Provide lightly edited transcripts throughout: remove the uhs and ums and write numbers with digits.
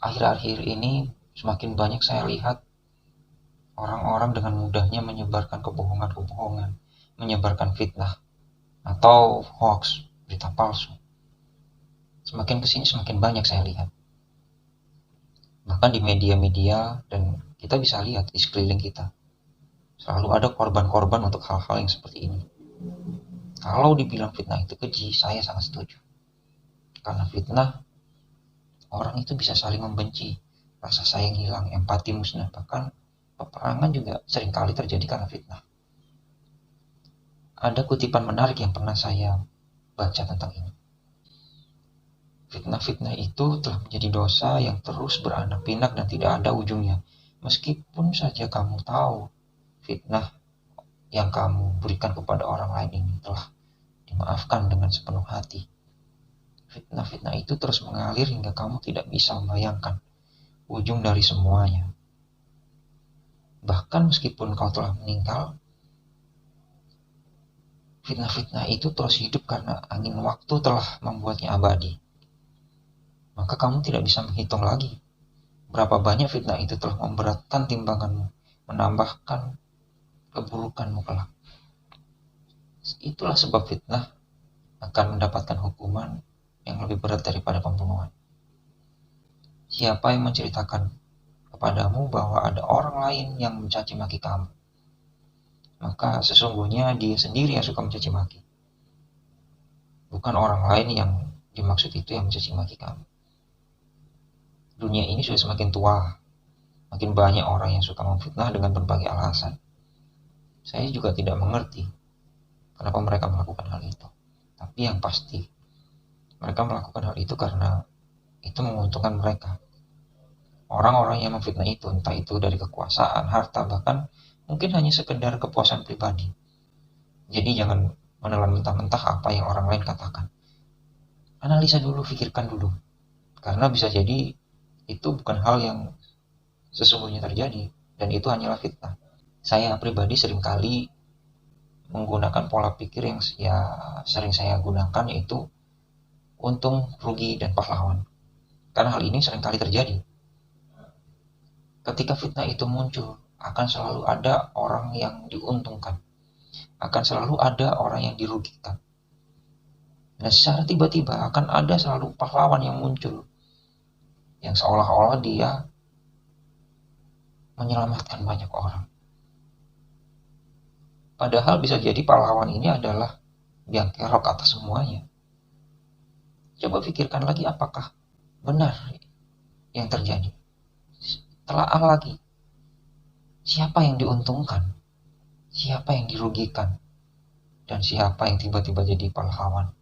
Akhir-akhir ini semakin banyak saya lihat orang-orang dengan mudahnya menyebarkan kebohongan-kebohongan, menyebarkan fitnah atau hoax, berita palsu. Semakin kesini semakin banyak saya lihat. Bahkan di media-media, dan kita bisa lihat di sekeliling kita, selalu ada korban-korban untuk hal-hal yang seperti ini. Kalau dibilang fitnah itu keji, saya sangat setuju. Karena fitnah, orang itu bisa saling membenci, rasa sayang hilang, empati musnah, bahkan peperangan juga seringkali terjadi karena fitnah. Ada kutipan menarik yang pernah saya baca tentang ini. Fitnah-fitnah itu telah menjadi dosa yang terus beranak pinak dan tidak ada ujungnya. Meskipun saja kamu tahu fitnah yang kamu berikan kepada orang lain ini telah dimaafkan dengan sepenuh hati. Fitnah-fitnah itu terus mengalir hingga kamu tidak bisa membayangkan ujung dari semuanya. Bahkan meskipun kau telah meninggal, fitnah-fitnah itu terus hidup karena angin waktu telah membuatnya abadi. Maka kamu tidak bisa menghitung lagi berapa banyak fitnah itu telah memberatkan timbanganmu, menambahkan keburukanmu kelak. Itulah sebab fitnah akan mendapatkan hukuman yang lebih berat daripada pembunuhan. Siapa yang menceritakan kepadamu bahwa ada orang lain yang mencaci maki kamu, maka sesungguhnya dia sendiri yang suka mencaci maki, bukan orang lain yang dimaksud itu yang mencaci maki kamu. Dunia ini sudah semakin tua, makin banyak orang yang suka memfitnah dengan berbagai alasan. Saya juga tidak mengerti kenapa mereka melakukan hal itu. Tapi yang pasti, mereka melakukan hal itu karena itu menguntungkan mereka. Orang-orang yang memfitnah itu, entah itu dari kekuasaan, harta, bahkan mungkin hanya sekedar kepuasan pribadi. Jadi jangan menelan mentah-mentah apa yang orang lain katakan. Analisa dulu, pikirkan dulu. Karena bisa jadi itu bukan hal yang sesungguhnya terjadi, dan itu hanyalah fitnah. Saya pribadi seringkali menggunakan pola pikir yang sering saya gunakan, yaitu untung, rugi, dan pahlawan. Karena hal ini seringkali terjadi. Ketika fitnah itu muncul, akan selalu ada orang yang diuntungkan. Akan selalu ada orang yang dirugikan. Dan secara tiba-tiba akan ada selalu pahlawan yang muncul. Yang seolah-olah dia menyelamatkan banyak orang. Padahal bisa jadi pahlawan ini adalah biang kerok atas semuanya. Coba pikirkan lagi apakah benar yang terjadi. Telaah lagi. Siapa yang diuntungkan? Siapa yang dirugikan? Dan siapa yang tiba-tiba jadi pahlawan?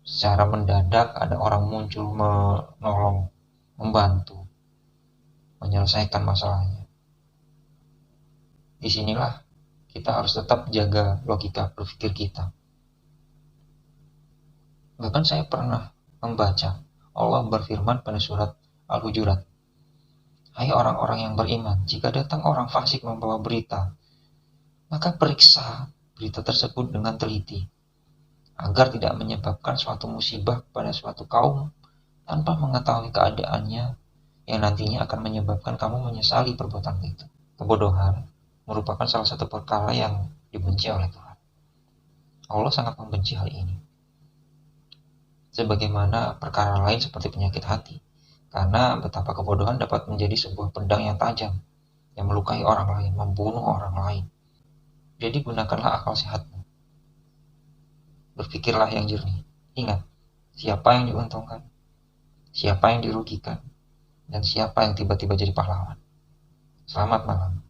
Secara mendadak ada orang muncul menolong, membantu, menyelesaikan masalahnya. Disinilah kita harus tetap jaga logika berpikir kita. Bahkan saya pernah membaca Allah berfirman pada surat Al-Hujurat, "Hai orang-orang yang beriman, jika datang orang fasik membawa berita, maka periksa berita tersebut dengan teliti, agar tidak menyebabkan suatu musibah pada suatu kaum tanpa mengetahui keadaannya yang nantinya akan menyebabkan kamu menyesali perbuatan itu." Kebodohan merupakan salah satu perkara yang dibenci oleh Tuhan. Allah sangat membenci hal ini. Sebagaimana perkara lain seperti penyakit hati. Karena betapa kebodohan dapat menjadi sebuah pedang yang tajam, yang melukai orang lain, membunuh orang lain. Jadi gunakanlah akal sehatmu. Berpikirlah yang jernih. Ingat, siapa yang diuntungkan, siapa yang dirugikan, dan siapa yang tiba-tiba jadi pahlawan. Selamat malam.